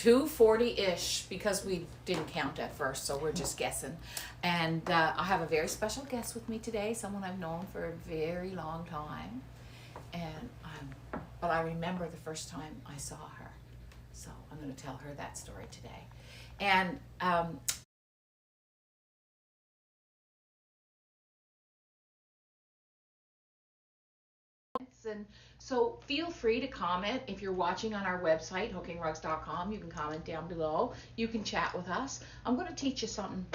2:40-ish, because we didn't count at first, so we're just guessing. And I have a very special guest with me today, someone I've known for a very long time. And but I remember the first time I saw her, so I'm going to tell her that story today. And so feel free to comment. If you're watching on our website, hookingrugs.com, you can comment down below. You can chat with us. I'm going to teach you something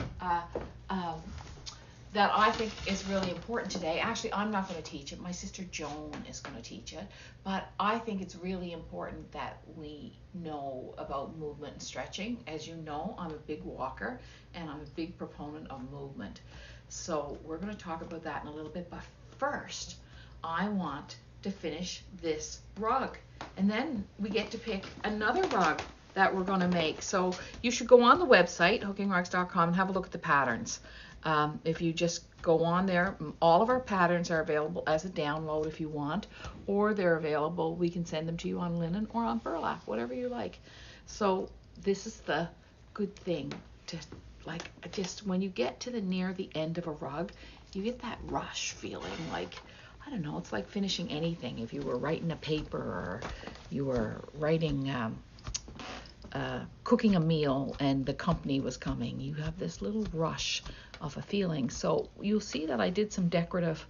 that I think is really important today. Actually, I'm not going to teach it. My sister Joan is going to teach it. But I think it's really important that we know about movement and stretching. As you know, I'm a big walker, and I'm a big proponent of movement. So we're going to talk about that in a little bit. But first, I want to finish this rug, and then we get to pick another rug that we're going to make. So you should go on the website, hookingrugs.com, and have a look at the patterns. If you just go on there, all of our patterns are available as a download if you want, or they're available, we can send them to you on linen or on burlap, whatever you like. So this is the good thing, to like, just when you get to near the end of a rug, you get that rush feeling, like, I don't know, it's like finishing anything. If you were writing a paper, or you were writing, cooking a meal and the company was coming, you have this little rush of a feeling. So you'll see that I did some decorative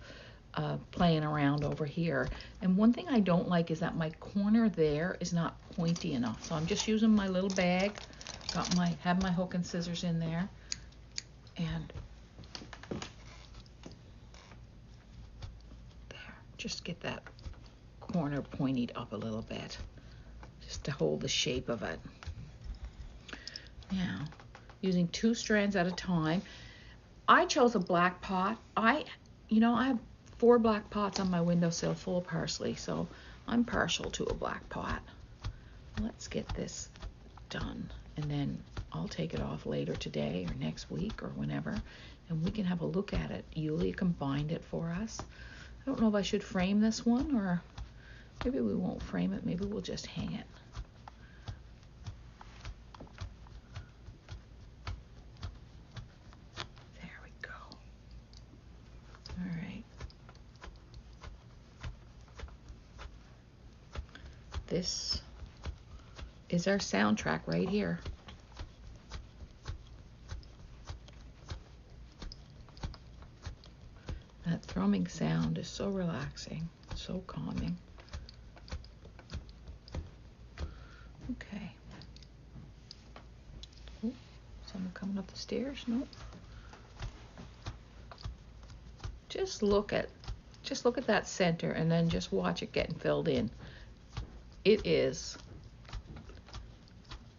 playing around over here. And one thing I don't like is that my corner there is not pointy enough. So I'm just using my little bag, have my hook and scissors in there, and just get that corner pointed up a little bit, just to hold the shape of it. Now, using 2 strands at a time. I chose a black pot. I have 4 black pots on my windowsill full of parsley, so I'm partial to a black pot. Let's get this done, and then I'll take it off later today or next week or whenever, and we can have a look at it. Yulia combined it for us. I don't know if I should frame this one, or maybe we won't frame it. Maybe we'll just hang it. There we go. All right. This is our soundtrack right here. That thrumming sound is so relaxing, so calming. Okay. Ooh, someone coming up the stairs? Nope. Just look at that center, and then just watch it getting filled in. It is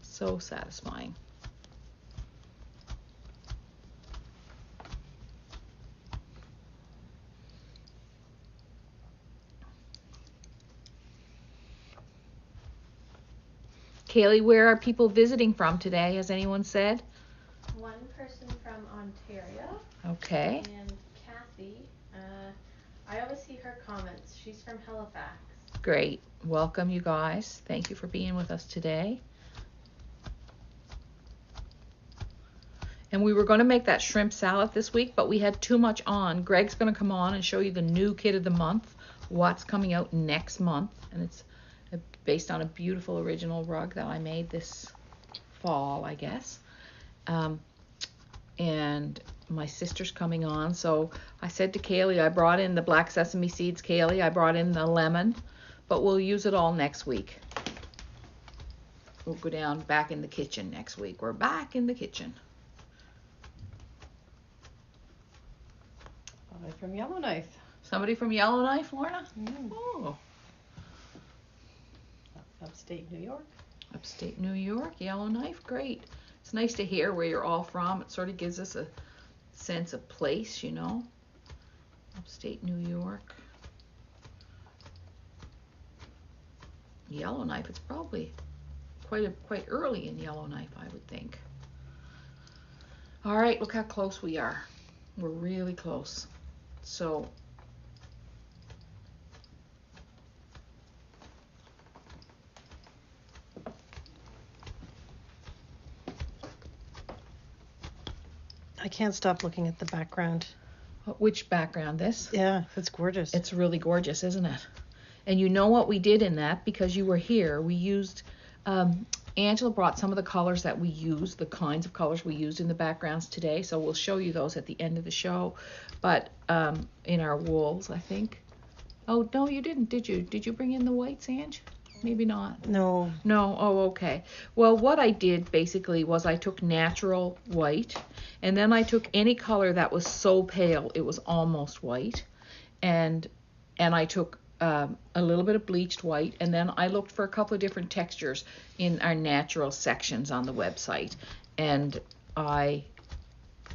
so satisfying. Kaylee, where are people visiting from today? Has anyone said? One person from Ontario. Okay. And Kathy, I always see her comments. She's from Halifax. Great. Welcome, you guys. Thank you for being with us today. And we were going to make that shrimp salad this week, but we had too much on. Greg's going to come on and show you the new kit of the month, what's coming out next month. And it's based on a beautiful original rug that I made this fall, I guess. And my sister's coming on. So I said to Kaylee, I brought in the black sesame seeds, Kaylee. I brought in the lemon, but we'll use it all next week. We'll go down back in the kitchen next week. We're back in the kitchen. From Yellowknife. Somebody from Yellowknife, Lorna? Mm. Oh. Upstate New York. Upstate New York, Yellowknife, great. It's nice to hear where you're all from. It sort of gives us a sense of place, you know. Upstate New York. Yellowknife, it's probably quite early in Yellowknife, I would think. All right, look how close we are. We're really close. So I can't stop looking at the background. Which background? This? Yeah, it's gorgeous. It's really gorgeous, isn't it? And you know what we did in that, because you were here. We used, Angela brought some of the colors that we used, the kinds of colors we used in the backgrounds today. So we'll show you those at the end of the show. But in our wools, I think. Oh, no, you didn't, did you? Did you bring in the whites, Ange? Maybe not. No. No, oh, okay. Well, what I did basically was I took natural white, and then I took any color that was so pale it was almost white, and I took a little bit of bleached white, and then I looked for a couple of different textures in our natural sections on the website, and I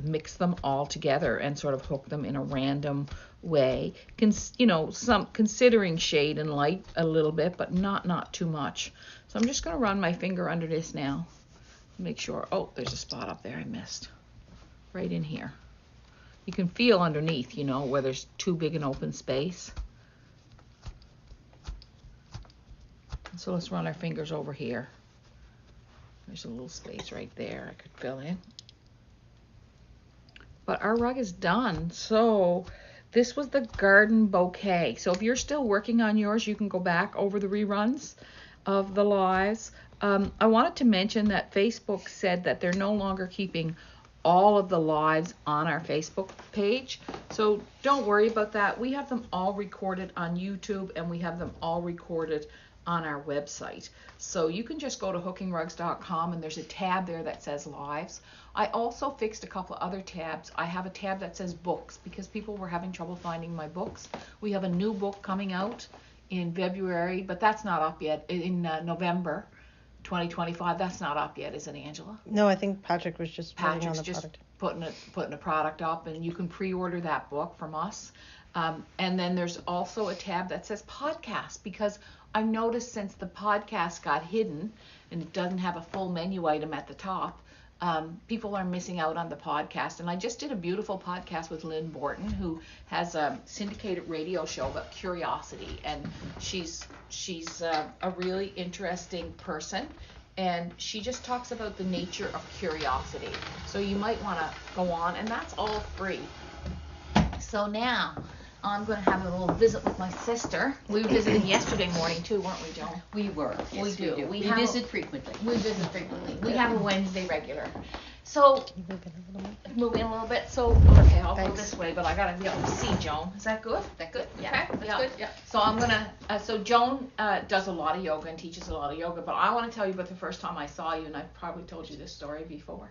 mixed them all together and sort of hooked them in a random way, considering shade and light a little bit, but not too much. So I'm just going to run my finger under this now, make sure. Oh, there's a spot up there I missed, right in here. You can feel underneath, where there's too big an open space. So let's run our fingers over here. There's a little space right there I could fill in. But our rug is done. So this was the garden bouquet. So if you're still working on yours, you can go back over the reruns of the lives. I wanted to mention that Facebook said that they're no longer keeping all of the lives on our Facebook page. So don't worry about that. We have them all recorded on YouTube, and we have them all recorded on our website. So you can just go to hookingrugs.com, and there's a tab there that says lives. I also fixed a couple of other tabs. I have a tab that says books, because people were having trouble finding my books. We have a new book coming out in February, but that's not up yet. In November 2025, that's not up yet, is it, Angela? No, I think Patrick was just putting on the just product. putting a product up, and you can pre-order that book from us. And then there's also a tab that says podcast, because I've noticed since the podcast got hidden and it doesn't have a full menu item at the top, people are missing out on the podcast. And I just did a beautiful podcast with Lynn Borton, who has a syndicated radio show about curiosity, and she's a really interesting person, and she just talks about the nature of curiosity. So you might want to go on, and that's all free. So now I'm going to have a little visit with my sister. We were visiting yesterday morning too, weren't we, Joan? We were. Yes, we do. We visit frequently. We visit frequently. We have a Wednesday regular. So, move in a little bit. So, okay, I'll go this way, but I got to be able to see Joan. Is that good? That good? Yeah. Okay, that's good. Yeah. So I'm going to, so Joan does a lot of yoga and teaches a lot of yoga, but I want to tell you about the first time I saw you, and I've probably told you this story before.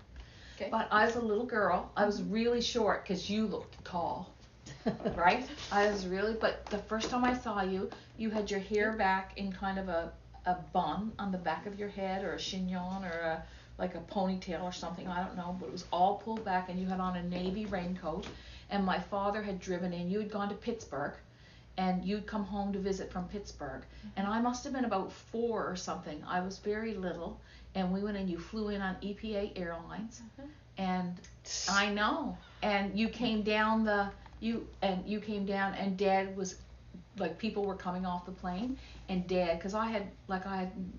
Okay. But I was a little girl. I was really short because you looked tall. Right? But the first time I saw you, you had your hair back in kind of a bun on the back of your head, or a chignon, or like a ponytail or something, I don't know, but it was all pulled back, and you had on a navy raincoat, and my father had driven in. You had gone to Pittsburgh, and you'd come home to visit from Pittsburgh, and I must have been about 4 or something. I was very little, and we went and you flew in on EPA Airlines, and I know, and you came down and Dad was, like, people were coming off the plane, and Dad, because I had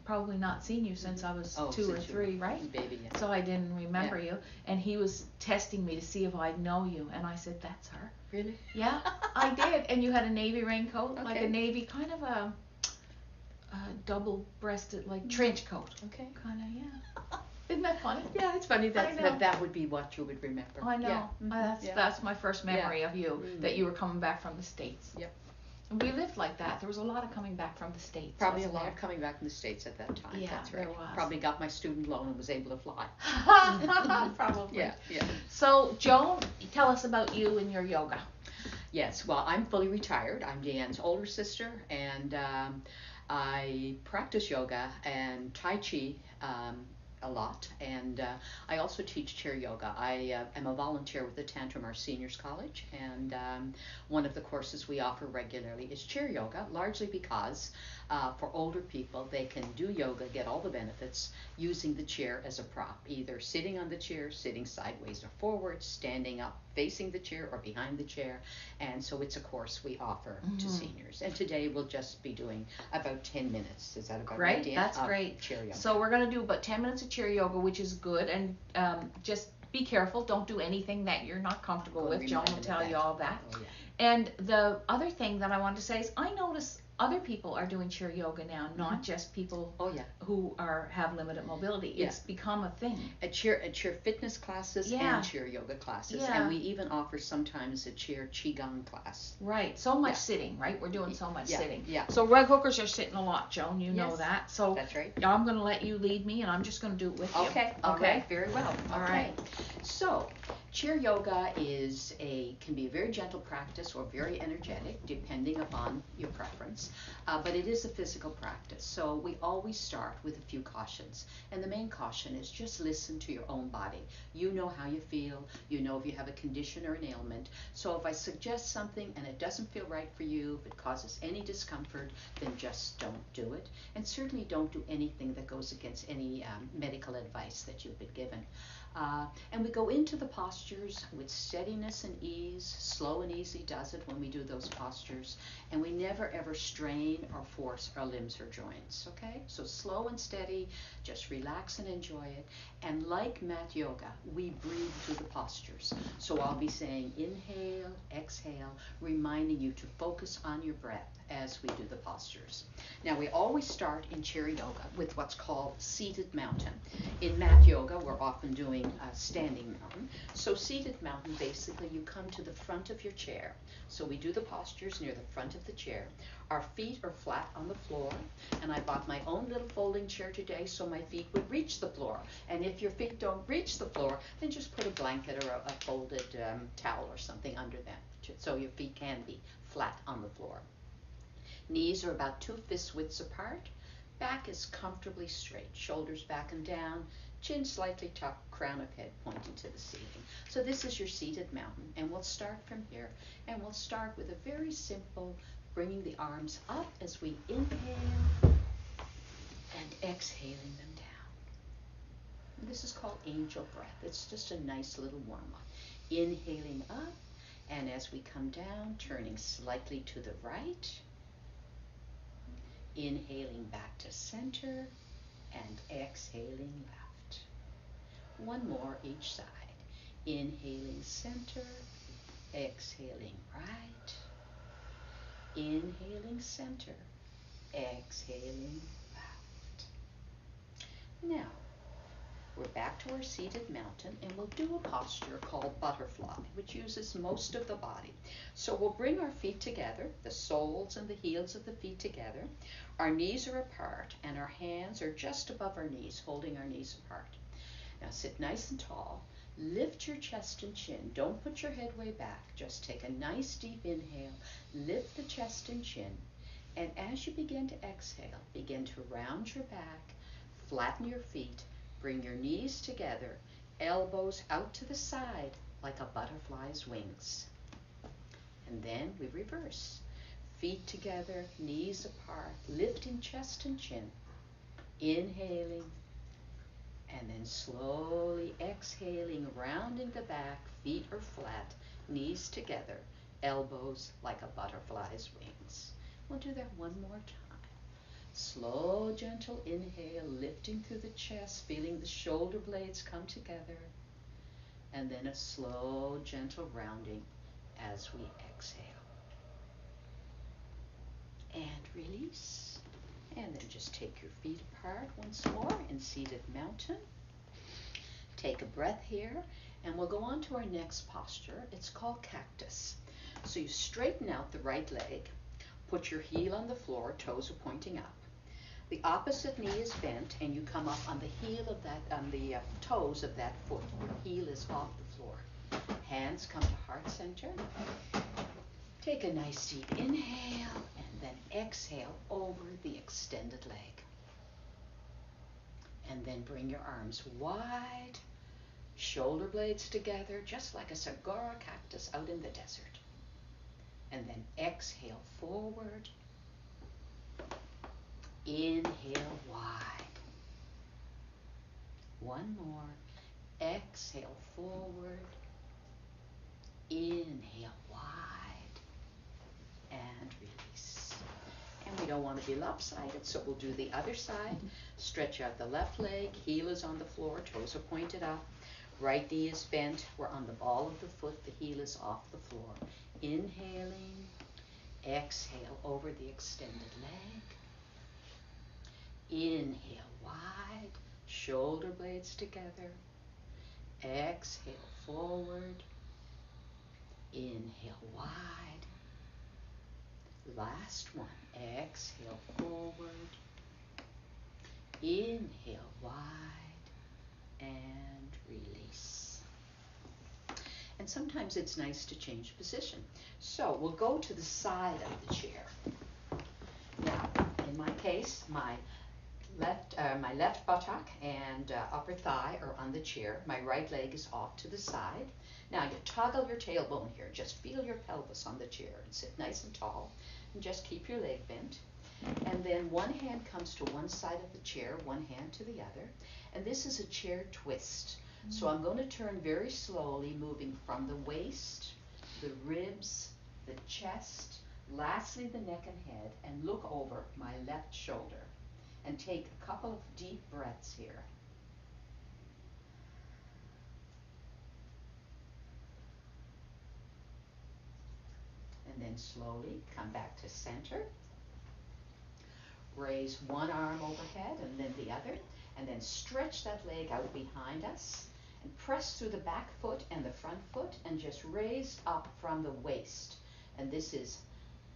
probably not seen you since I was 2 or 3, right? Baby, yeah. So I didn't remember you, and he was testing me to see if I'd know you, and I said, that's her. Really? Yeah, I did. And you had a navy raincoat, Okay. like a navy, kind of a double-breasted, like trench coat. Okay. Kind of, yeah. Isn't that funny? Yeah, it's funny I know. that would be what you would remember. I know. Yeah. Mhm. That's my first memory Yeah. of you, that you were coming back from the States. Yep. And we lived like that. There was a lot of coming back from the States. Probably a wasn't lot coming back from the States at that time. Yeah, That's right. there was. Probably got my student loan and was able to fly. there? Probably. Yeah, yeah. So, Joan, tell us about you and your yoga. Yes, well, I'm fully retired. I'm Deanne's older sister, and I practice yoga and Tai Chi a lot, and I also teach chair yoga. I am a volunteer with the Tantrum Our Seniors College, and one of the courses we offer regularly is chair yoga, largely because for older people, they can do yoga, get all the benefits, using the chair as a prop, either sitting on the chair, sitting sideways or forward, standing up, facing the chair, or behind the chair. And so it's a course we offer to seniors. And today we'll just be doing about 10 minutes. Is that about right? Great, that's great. Chair yoga. So we're going to do about 10 minutes of chair yoga, which is good. And just be careful. Don't do anything that you're not comfortable Go with. Joan remind will them tell of you that. all that. Oh, yeah. And the other thing that I wanted to say is I notice other people are doing cheer yoga now, not just people Oh, yeah. who have limited mobility. Yeah. It's become a thing. At cheer fitness classes Yeah. and cheer yoga classes. Yeah. And we even offer sometimes a cheer qigong class. Right. So much Yeah. sitting, right? We're doing so much Yeah, sitting. yeah. So rug hookers are sitting a lot, Joan. You know Yes. that. So That's right. I'm going to let you lead me, and I'm just going to do it with you. Okay. All right. Very well. All Okay. right. So, chair yoga can be a very gentle practice or very energetic, depending upon your preference. But it is a physical practice. So we always start with a few cautions. And the main caution is just listen to your own body. You know how you feel. You know if you have a condition or an ailment. So if I suggest something and it doesn't feel right for you, if it causes any discomfort, then just don't do it. And certainly don't do anything that goes against any medical advice that you've been given. And we go into the postures with steadiness and ease. Slow and easy does it when we do those postures. And we never ever strain or force our limbs or joints, okay? So slow and steady, just relax and enjoy it. And like mat yoga, we breathe through the postures. So I'll be saying inhale, exhale, reminding you to focus on your breath as we do the postures. Now we always start in chair yoga with what's called seated mountain. In mat yoga, we're often doing standing mountain. So seated mountain, basically you come to the front of your chair. So we do the postures near the front of the chair. Our feet are flat on the floor, and I bought my own little folding chair today so my feet would reach the floor. And if your feet don't reach the floor, then just put a blanket or a folded towel or something under them so your feet can be flat on the floor. Knees are about 2 fist widths apart. Back is comfortably straight, shoulders back and down, chin slightly tucked, crown of head pointing to the ceiling. So this is your seated mountain, and we'll start from here. And we'll start with a very simple, bringing the arms up as we inhale and exhaling them down. And this is called angel breath. It's just a nice little warm-up. Inhaling up, and as we come down, turning slightly to the right. Inhaling back to center and exhaling left. One more each side. Inhaling center, exhaling right. Inhaling center, exhaling left. Now, we're back to our seated mountain, and we'll do a posture called butterfly, which uses most of the body. So we'll bring our feet together, the soles and the heels of the feet together. Our knees are apart, and our hands are just above our knees, holding our knees apart. Now sit nice and tall. Lift your chest and chin. Don't put your head way back. Just take a nice deep inhale. Lift the chest and chin. And as you begin to exhale, begin to round your back, flatten your feet, bring your knees together, elbows out to the side like a butterfly's wings. And then we reverse. Feet together, knees apart, lifting chest and chin, inhaling, and then slowly exhaling, rounding the back, feet are flat, knees together, elbows like a butterfly's wings. We'll do that one more time. Slow, gentle inhale, lifting through the chest, feeling the shoulder blades come together, and then a slow, gentle rounding as we exhale. And release. And then just take your feet apart once more in seated mountain. Take a breath here, and we'll go on to our next posture. It's called cactus. So you straighten out the right leg, put your heel on the floor, toes are pointing up. The opposite knee is bent, and you come up on the heel of that, on the toes of that foot. Your heel is off the floor. Hands come to heart center. Take a nice deep inhale, and then exhale over the extended leg. And then bring your arms wide, shoulder blades together, just like a saguaro cactus out in the desert. And then exhale forward. Inhale wide. One more. Exhale forward. Inhale wide. And release. And we don't want to be lopsided, so we'll do the other side. Stretch out the left leg, heel is on the floor, toes are pointed up. Right knee is bent. We're on the ball of the foot. The heel is off the floor. Inhaling. Exhale over the extended leg. Inhale wide. Shoulder blades together. Exhale forward. Inhale wide. Last one. Exhale forward. Inhale wide. And release. And sometimes it's nice to change position. So we'll go to the side of the chair. Now, in my case, my left buttock and upper thigh are on the chair. My right leg is off to the side. Now you toggle your tailbone here. Just feel your pelvis on the chair and sit nice and tall. And just keep your leg bent. And then one hand comes to one side of the chair, one hand to the other. And this is a chair twist. So I'm going to turn very slowly, moving from the waist, the ribs, the chest, lastly the neck and head, and look over my left shoulder. And take a couple of deep breaths here. And then slowly come back to center. Raise one arm overhead and then the other. And then stretch that leg out behind us. And press through the back foot and the front foot and just raise up from the waist. And this is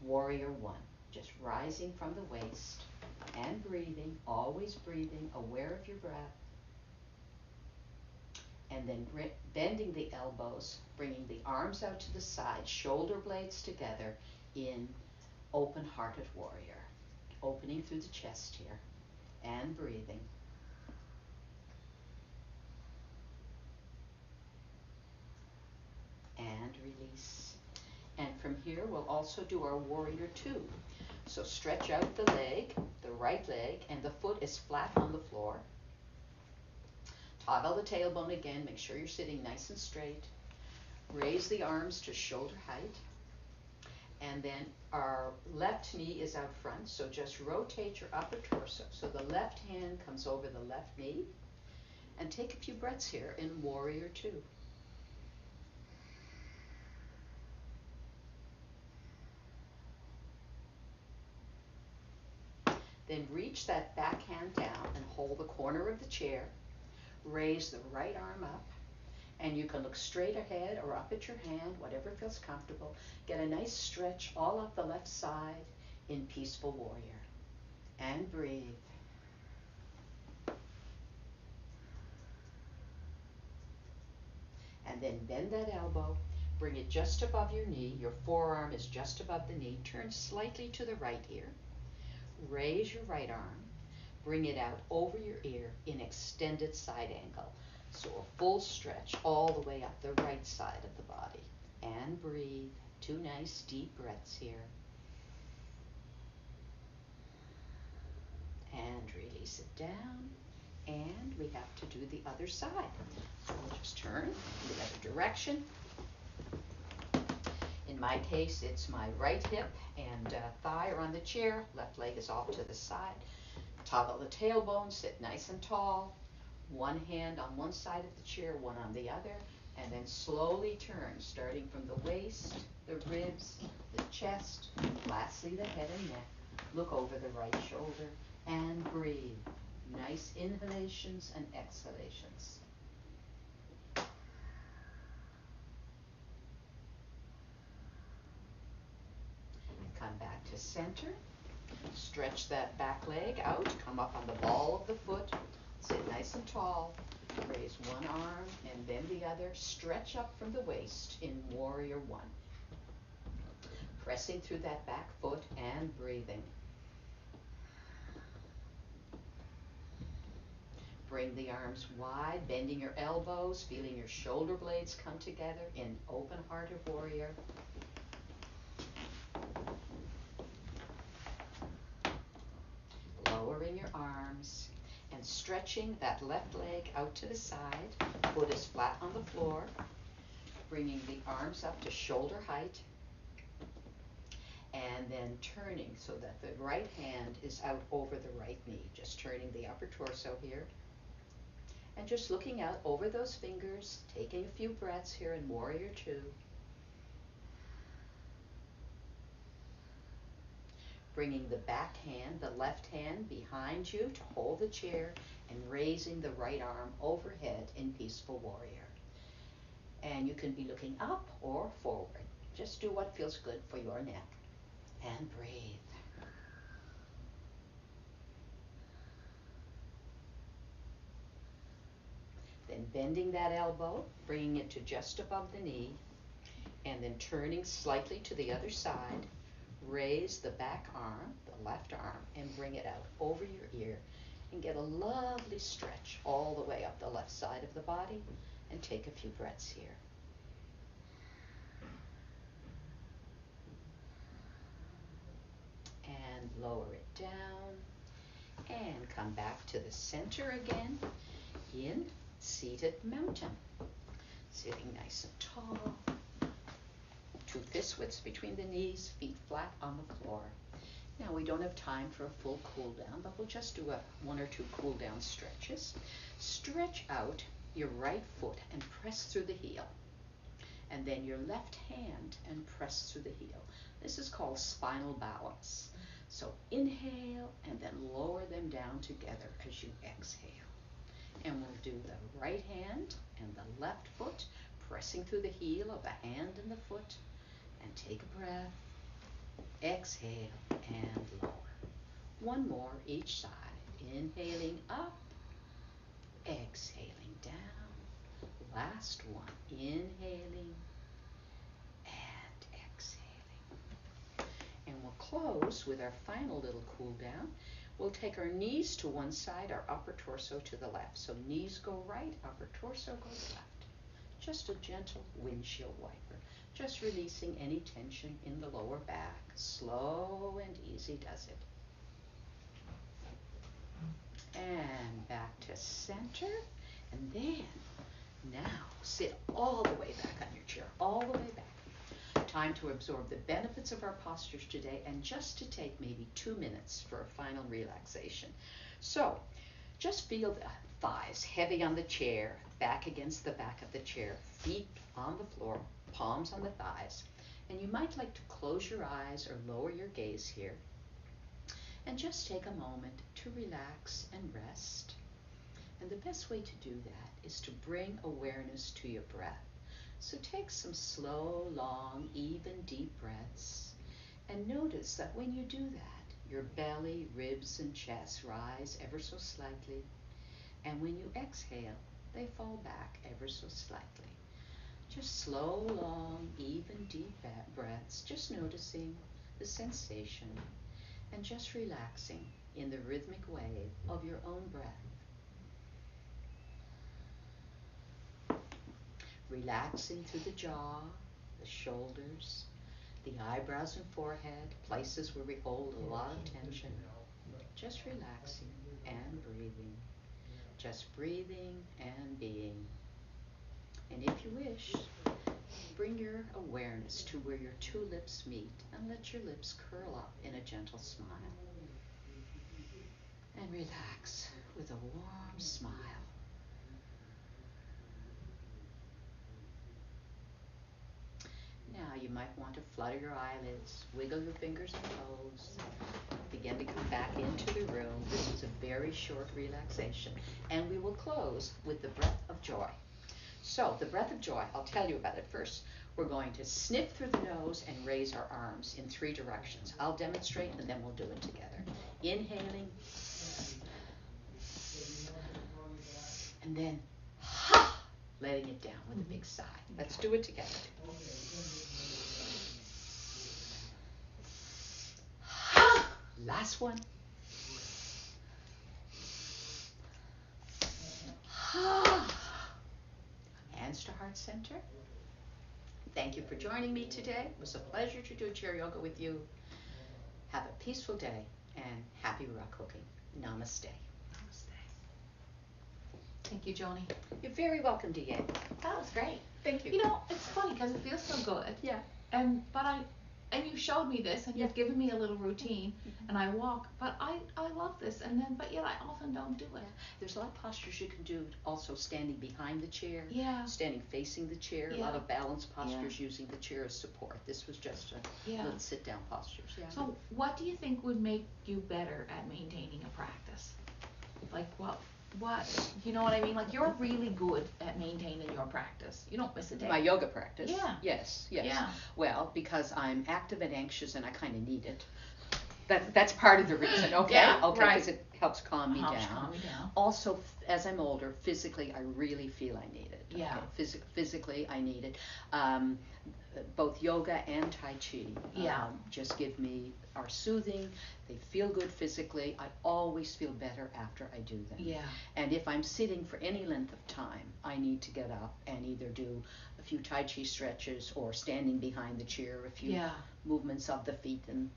warrior one. Just rising from the waist and breathing, always breathing, aware of your breath. And then bending the elbows, bringing the arms out to the side, shoulder blades together in open-hearted warrior. Opening through the chest here and breathing. And release. And from here, we'll also do our warrior two. So stretch out the leg, the right leg, and the foot is flat on the floor. Toggle the tailbone again. Make sure you're sitting nice and straight. Raise the arms to shoulder height. And then our left knee is out front, so just rotate your upper torso. So the left hand comes over the left knee. And take a few breaths here in warrior two. Then reach that back hand down and hold the corner of the chair. Raise the right arm up. And you can look straight ahead or up at your hand, whatever feels comfortable. Get a nice stretch all up the left side in peaceful warrior. And breathe. And then bend that elbow. Bring it just above your knee. Your forearm is just above the knee. Turn slightly to the right here. Raise your right arm. Bring it out over your ear in extended side angle. So a full stretch all the way up the right side of the body. And breathe. Two nice deep breaths here. And release it down. And we have to do the other side. So we'll just turn in the other direction. In my case, it's my right hip and thigh are on the chair. Left leg is off to the side. Toggle the tailbone, sit nice and tall. One hand on one side of the chair, one on the other. And then slowly turn, starting from the waist, the ribs, the chest, lastly the head and neck. Look over the right shoulder and breathe. Nice inhalations and exhalations. Come back to center. Stretch that back leg out. Come up on the ball of the foot. Sit nice and tall. Raise one arm and then the other. Stretch up from the waist in warrior one. Pressing through that back foot and breathing. Bring the arms wide, bending your elbows, feeling your shoulder blades come together in open-hearted warrior. Lowering your arms and stretching that left leg out to the side. Foot is flat on the floor. Bringing the arms up to shoulder height. And then turning so that the right hand is out over the right knee. Just turning the upper torso here. And just looking out over those fingers, taking a few breaths here in Warrior Two. Bringing the back hand, the left hand behind you to hold the chair and raising the right arm overhead in Peaceful Warrior. And you can be looking up or forward. Just do what feels good for your neck. And breathe. Then bending that elbow, bringing it to just above the knee, and then turning slightly to the other side. Raise the back arm, the left arm, and bring it out over your ear. And get a lovely stretch all the way up the left side of the body. And take a few breaths here. And lower it down. And come back to the center again in Seated Mountain. Sitting nice and tall. 2 fist widths between the knees, feet flat on the floor. Now we don't have time for a full cool down, but we'll just do 1 or 2 cool down stretches. Stretch out your right foot and press through the heel. And then your left hand and press through the heel. This is called spinal balance. So inhale and then lower them down together as you exhale. And we'll do the right hand and the left foot pressing through the heel of the hand and the foot. And take a breath. Exhale and lower. 1 more each side. Inhaling up. Exhaling down. Last one. Inhaling and exhaling. And we'll close with our final little cool down. We'll take our knees to one side, our upper torso to the left. So knees go right, upper torso goes left. Just a gentle windshield wiper. Just releasing any tension in the lower back. Slow and easy does it. And back to center. And then, now, sit all the way back on your chair. All the way back. Time to absorb the benefits of our postures today and just to take maybe 2 minutes for a final relaxation. So, just feel the thighs heavy on the chair, back against the back of the chair, feet on the floor, palms on the thighs. And you might like to close your eyes or lower your gaze here. And just take a moment to relax and rest. And the best way to do that is to bring awareness to your breath. So take some slow, long, even, deep breaths. And notice that when you do that, your belly, ribs, and chest rise ever so slightly. And when you exhale, they fall back ever so slightly. Just slow, long, even, deep breaths, just noticing the sensation and just relaxing in the rhythmic wave of your own breath. Relaxing through the jaw, the shoulders, the eyebrows and forehead, places where we hold a lot of tension. Just relaxing and breathing. Just breathing and being. And if you wish, bring your awareness to where your 2 lips meet and let your lips curl up in a gentle smile. And relax with a warm smile. Now you might want to flutter your eyelids, wiggle your fingers and toes, begin to come back into the room. This is a very short relaxation. And we will close with the breath of joy. So the breath of joy, I'll tell you about it first. We're going to sniff through the nose and raise our arms in 3 directions. I'll demonstrate and then we'll do it together. Inhaling. And then, letting it down with a big sigh. Let's do it together. Last one. Hands to heart center. Thank you for joining me today. It was a pleasure to do chair yoga with you. Have a peaceful day and happy rock cooking. Namaste. Thank you, Joni. You're very welcome, Deanne. That was great. Thank you. You know, it's funny because it feels so good. Yeah. But and you showed me this, and you've given me a little routine, and I walk, but I love this, but yet I often don't do it. There's a lot of postures you can do, also standing behind the chair, Yeah. standing facing the chair, a lot Yeah. of balance postures using the chair as support. This was just a little sit-down postures. Yeah. So what do you think would make you better at maintaining a practice? Like what, you know what I mean? Like you're really good at maintaining your practice. You don't miss a day. My yoga practice? Yeah. Yes. Yeah. Well, because I'm active and anxious and I kind of need it. That's part of the reason, okay? Yeah, okay, right. because it helps calm me down. Also, as I'm older, physically, I really feel I need it. Yeah. Okay? Physically, I need it. Both yoga and Tai Chi just are soothing. They feel good physically. I always feel better after I do them. Yeah. And if I'm sitting for any length of time, I need to get up and either do a few Tai Chi stretches or standing behind the chair, a few movements of the feet and,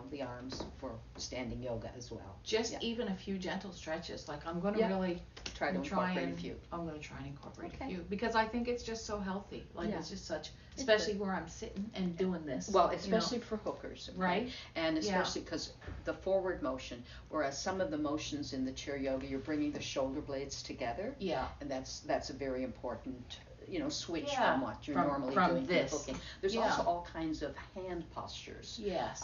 the arms for standing yoga as well. Just even a few gentle stretches. Like I'm going to really try to incorporate a few. I'm going to try and incorporate a few because I think it's just so healthy. Like it's just such, especially where I'm sitting and doing this. Well, especially for hookers, okay? Right? And especially because the forward motion, whereas some of the motions in the chair yoga, you're bringing the shoulder blades together. Yeah. And that's a very important switch from what you're normally doing this. For hooking. There's also all kinds of hand postures. Yes.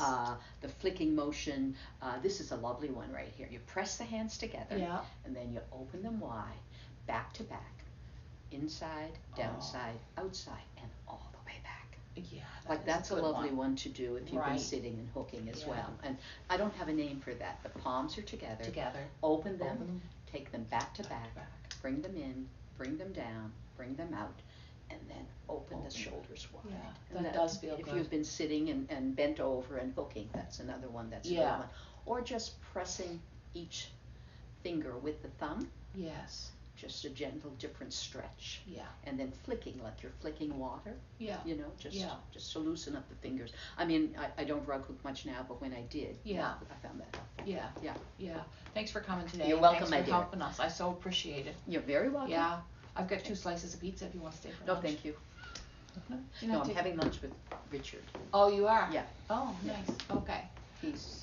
The flicking motion. This is a lovely one right here. You press the hands together, and then you open them wide, back to back, inside, downside, outside, and all the way back. Yeah. That's a lovely one to do if you've been sitting and hooking as well. And I don't have a name for that. The palms are together. Open them, take them back to back, bring them in, bring them down, bring them out, and then open the shoulders wide. Yeah, that does feel good. If you've been sitting and bent over and hooking, that's another one that's a good one. Or just pressing each finger with the thumb. Yes. Just a gentle, different stretch. Yeah. And then flicking, like you're flicking water. Yeah. Just to loosen up the fingers. I mean, I don't rug hook much now, but when I did, I found that helpful. Yeah. Thanks for coming today. You're welcome, Thanks for helping us. I so appreciate it. You're very welcome. Yeah. I've got 2 slices of pizza if you want to stay for lunch. No, thank you. No, I'm having lunch with Richard. Oh, you are? Yeah. Oh, nice. Okay.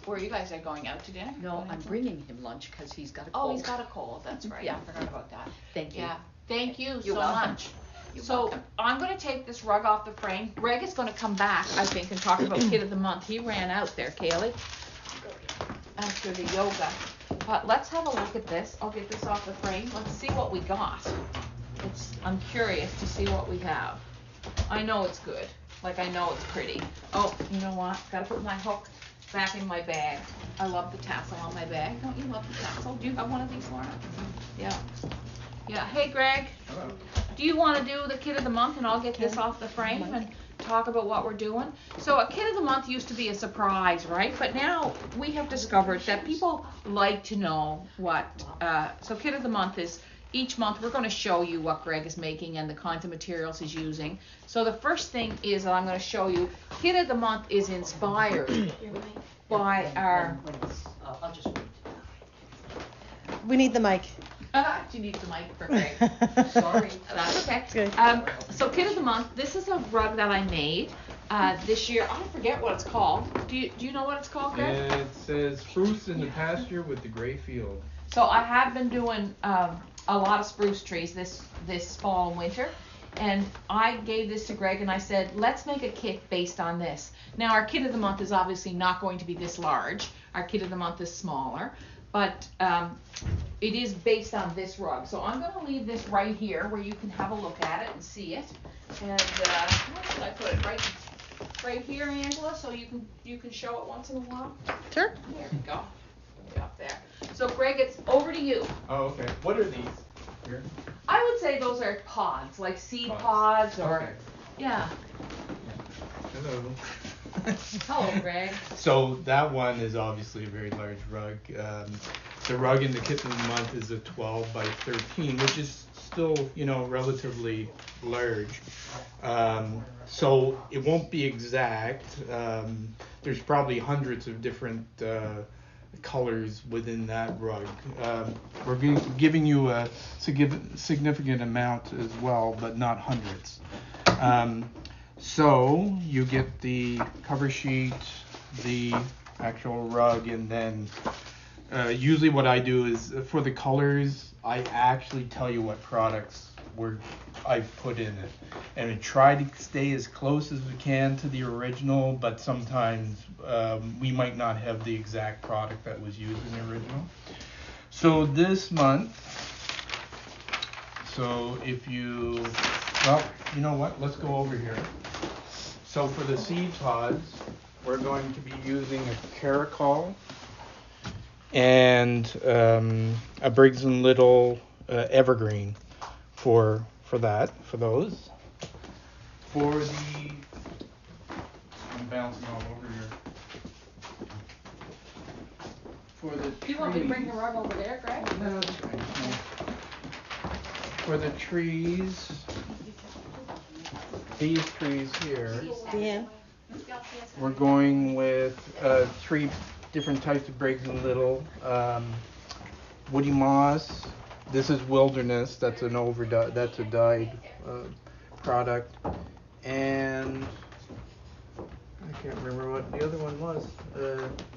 Where you guys are going out to dinner? No, I'm bringing him lunch because he's got a cold. Oh, he's got a cold. That's right. I forgot about that. Thank you. Yeah. Thank you You're so welcome. much. So I'm going to take this rug off the frame. Greg is going to come back, I think, and talk about Kid of the Month. He ran out there, Kaylee, after the yoga. But let's have a look at this. I'll get this off the frame. Let's see what we got. I'm curious to see what we have. I know it's good. I know it's pretty. Oh, you know what? Got to put my hook back in my bag. I love the tassel on my bag. Don't you love the tassel? Do you have one of these, Laura? Yeah. Yeah. Hey, Greg. Hello. Do you want to do the Kid of the Month, and I'll get this off the frame and talk about what we're doing? So a Kid of the Month used to be a surprise, right? But now we have discovered that people like to know what. So Kid of the Month is each month we're going to show you what Greg is making and the kinds of materials he's using. So the first thing is that I'm going to show you. Kid of the Month is inspired by our. I'll just wait. We need the mic. Do you need the mic for Greg? Sorry, that's okay. Good. So Kid of the Month, this is a rug that I made this year. I forget what it's called. Do you know what it's called, Greg? It says spruce in the pasture with the gray field. So I have been doing a lot of spruce trees this fall and winter, and I gave this to Greg and I said, let's make a kit based on this. Now our Kid of the Month is obviously not going to be this large. Our Kid of the Month is smaller, but it is based on this rug. So I'm going to leave this right here where you can have a look at it and see it. And where should I put it? Right here, Angela, so you can show it once in a while. Sure. There we go. Up there. So Greg, it's over to you. Oh, okay. What are these? Here? I would say those are pods, like seed pods or Okay. yeah. Hello. Hello, Greg. So that one is obviously a very large rug. The rug in the Kit of the Month is a 12 by 13, which is still, relatively large. So it won't be exact. There's probably hundreds of different colors within that rug. We're giving you a significant amount as well, but not hundreds. So you get the cover sheet, the actual rug, and then usually what I do is for the colors, I actually tell you what products I've put in it, and we try to stay as close as we can to the original, but sometimes we might not have the exact product that was used in the original. So this month, if you, well, you know what, let's go over here. So for the seed pods, we're going to be using a Caracol and a Briggs & Little Evergreen for those. For the, I'm bouncing all over here. For the Do you want me to bring the rug over there, Greg? No, that's fine. No. For the trees, these trees here, Deanne? we're going with 3 different types of Briggs & Little. Woody moss. This is wilderness. That's that's a dyed product. And I can't remember what the other one was.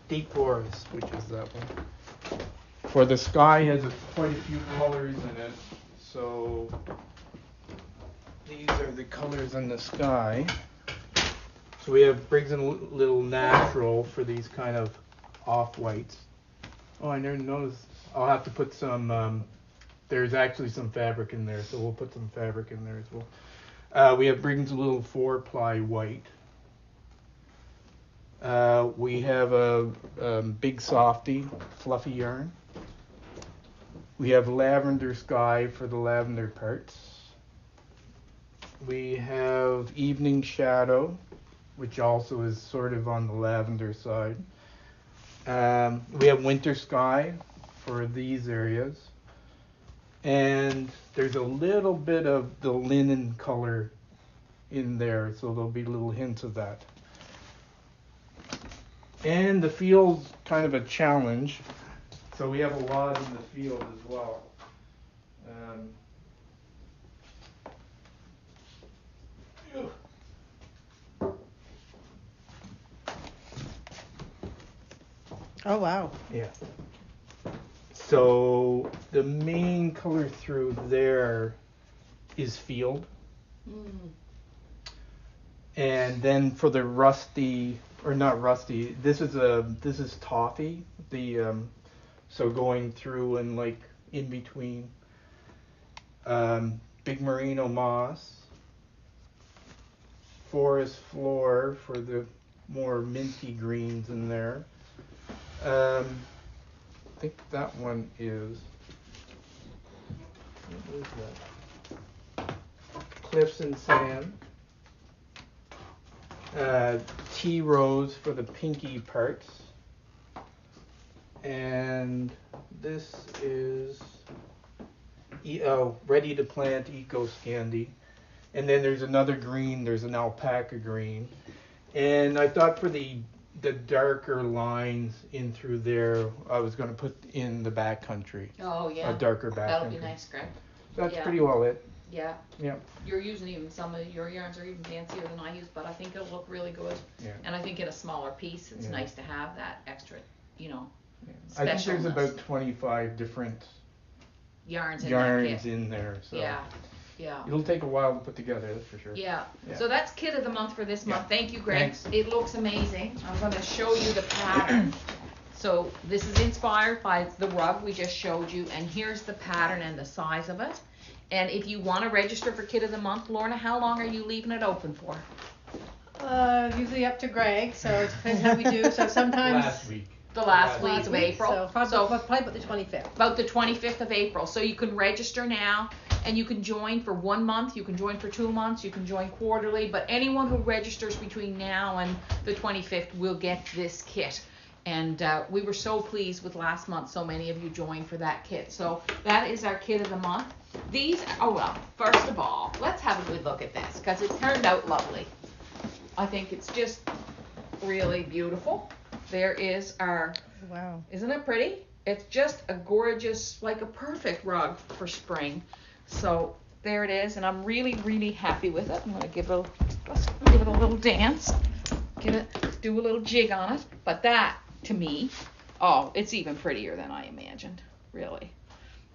Deep forest, which is that one. For the sky has quite a few colors in it. So these are the colors in the sky. So we have Briggs & Little Natural for these kind of off-whites. Oh, I never noticed. I'll have to put some, there's actually some fabric in there, so we'll put some fabric in there as well. We have Briggs & Little 4-ply white. We have a Big Softy fluffy yarn. We have Lavender Sky for the lavender parts. We have Evening Shadow, which also is sort of on the lavender side. We have Winter Sky for these areas. And there's a little bit of the linen color in there, so there'll be little hints of that. And the field's kind of a challenge, so we have a lot in the field as well. Oh, wow. Yeah. So the main color through there is field. And then for the rusty, or not rusty, this is toffee. So going through and like in between, big merino moss, forest floor for the more minty greens in there. I think that one is, what is that? Cliffs and sand. Tea rose for the pinky parts. And this is ready to plant Eco Scandi. And then there's another green, there's an alpaca green. And I thought for the darker lines in through there, I was going to put in the backcountry. Oh, yeah. A darker backcountry. That'll be nice, Greg. That's Yeah. pretty well it. Yeah. Yeah. You're using even some of your yarns are even fancier than I use, but I think it'll look really good. Yeah. And I think in a smaller piece, it's Yeah. nice to have that extra, Yeah. I think there's specialness. about 25 different yarns in yarns that kit. in there. So Yeah. Yeah. it'll take a while to put together, that's for sure. Yeah. Yeah. So that's kit of the month for this month. Yeah. Thank you, Greg. Thanks. It looks amazing. I'm going to show you the pattern. So this is inspired by the rug we just showed you, and here's the pattern and the size of it. And if you want to register for kit of the month, Lorna, how long are you leaving it open for? Usually up to Greg, so it depends how we do. So sometimes Last week. The last Last week of April. So probably about the 25th. About the 25th of April. So you can register now, and you can join for 1 month, you can join for 2 months, you can join quarterly, but anyone who registers between now and the 25th will get this kit. And we were so pleased with last month, so many of you joined for that kit. So that is our kit of the month. These, first of all, let's have a good look at this, because it turned out lovely. I think it's just really beautiful. There is our, Wow. isn't it pretty? It's just a gorgeous, like a perfect rug for spring. So there it is, and I'm really, really happy with it. I'm going to give it a give it a little dance. Do a little jig on it. But that, to me, it's even prettier than I imagined, really.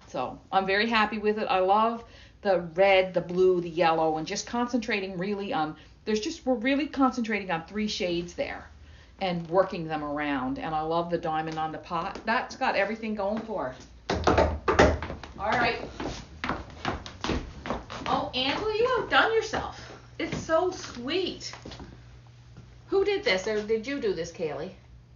So I'm very happy with it. I love the red, the blue, the yellow, and just concentrating really on, we're really concentrating on 3 shades there and working them around. And I love the diamond on the pot. That's got everything going for it. All right. Oh, Angela, you outdone yourself. It's so sweet. Who did this, or did you do this, Kaylee?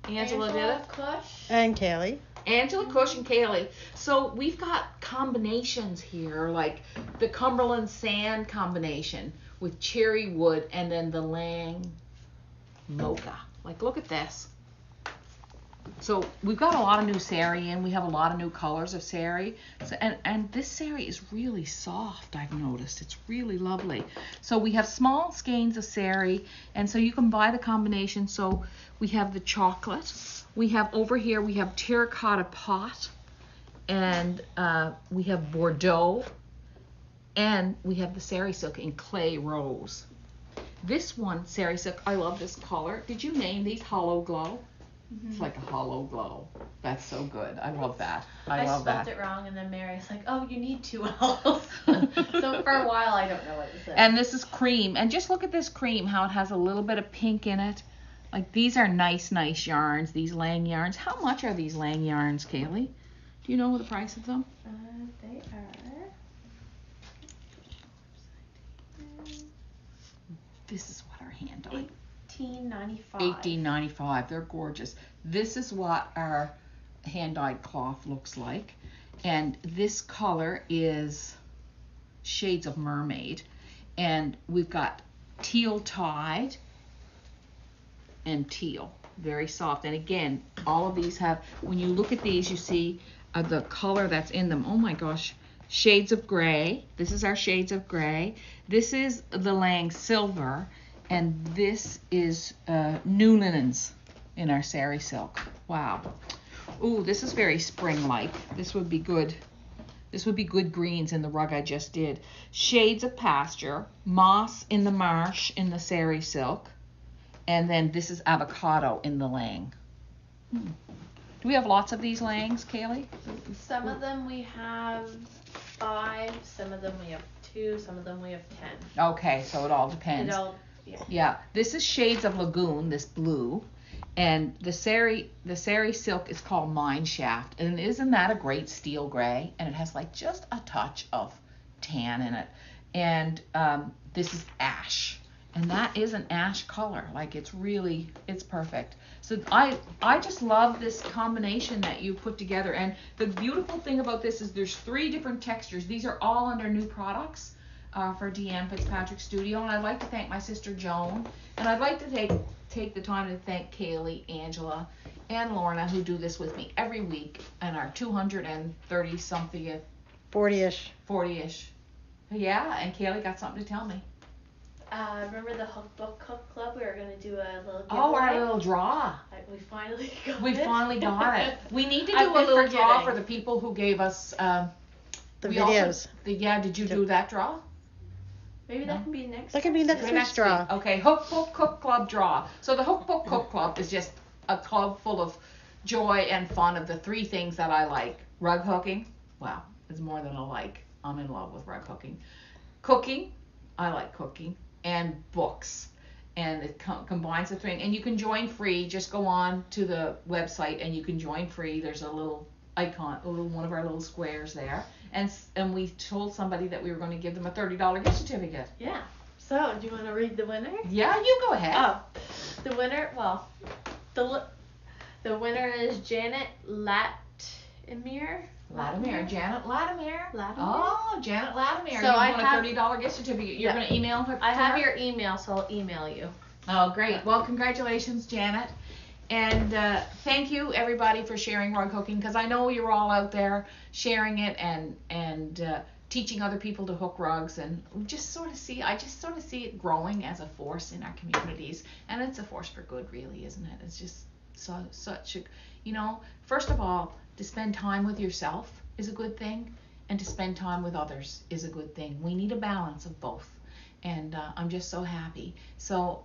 Angela did it? Kush. And Kaylee. Angela, Cush, and Kaylee. So we've got combinations here, like the Cumberland Sand combination with cherry wood and then the Lang Mocha. Like, look at this. So we've got a lot of new sari in. We have a lot of new colors of sari. So, and this sari is really soft, I've noticed. It's really lovely. So we have small skeins of sari, and so you can buy the combination. So we have the chocolate. We have over here, we have terracotta pot, and we have Bordeaux, and we have the sari silk in clay rose. This one, sari silk, I love this color. Did you name these Hollow Glow? It's like a hollow glow. That's so good. I love that. I love spelled that. it wrong, and then Mary's like, "Oh, you need 2 L's." So for a while, I don't know what to say. And this is cream. And just look at this cream, how it has a little bit of pink in it. Like, these are nice yarns, these Lang yarns. How much are these Lang yarns, Kaylee? Do you know the price of them? They are. This is what our hand dyed. $18.95. $18.95. They're gorgeous. This is what our hand dyed cloth looks like. And this color is Shades of Mermaid. And we've got teal dyed and teal. Very soft. And again, all of these have, when you look at these, you see the color that's in them. Oh my gosh. Shades of gray. This is our shades of gray. This is the Lang Silver. And this is new linens in our sari silk. Wow. Ooh, this is very spring-like. This would be good. This would be good greens in the rug I just did. Shades of pasture, moss in the marsh in the sari silk, and then this is avocado in the Lang. Do we have lots of these Langs, Kaylee? Some of them we have 5. Some of them we have 2. Some of them we have 10. Okay, so it all depends. Yeah, this is Shades of Lagoon, this blue, and the sari silk is called Mine Shaft, and isn't that a great steel gray? And it has like just a touch of tan in it, and this is ash, and that is an ash color. Like, it's perfect. So I just love this combination that you put together, and the beautiful thing about this is there's 3 different textures. These are all under new products. For Deanne Fitzpatrick Studio, and I'd like to thank my sister Joan, and I'd like to take the time to thank Kaylee, Angela, and Lorna, who do this with me every week, and our 230 something 40ish. Yeah, and Kaylee got something to tell me. Remember the Book Club? We were gonna do a little giveaway. Oh, our little draw. We finally got it. We finally got it. We need to do a little draw for the people who gave us the videos. Did you do that draw? Maybe that can be next. That can be next week's draw. Okay, Hook Book Cook Club draw. So the Hook Book Cook Club is just a club full of joy and fun of the 3 things that I like. Rug hooking. Wow, it's more than a like. I'm in love with rug hooking. Cooking. I like cooking. And books. And it combines the 3. And you can join free. Just go on to the website and you can join free. There's a little icon, one of our little squares there. And we told somebody that we were going to give them a $30 gift certificate. Yeah. So, do you want to read the winner? Yeah, you go ahead. Oh, the winner. Well, the winner is Janet Latimer. Janet Latimer. Oh, Janet Latimer. So you I want have a $30 gift certificate. You're going to email her? I have your email, so I'll email you. Oh, great. Well, congratulations, Janet. And thank you, everybody, for sharing rug hooking, because I know you're all out there sharing it and teaching other people to hook rugs. And I just sort of see it growing as a force in our communities. And it's a force for good, really, isn't it? It's just such a, first of all, to spend time with yourself is a good thing, and to spend time with others is a good thing. We need a balance of both. and I'm just so happy. So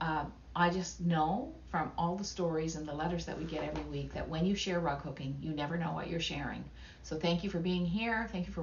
I just know from all the stories and the letters that we get every week that when you share rug hooking, you never know what you're sharing. So thank you for being here. Thank you for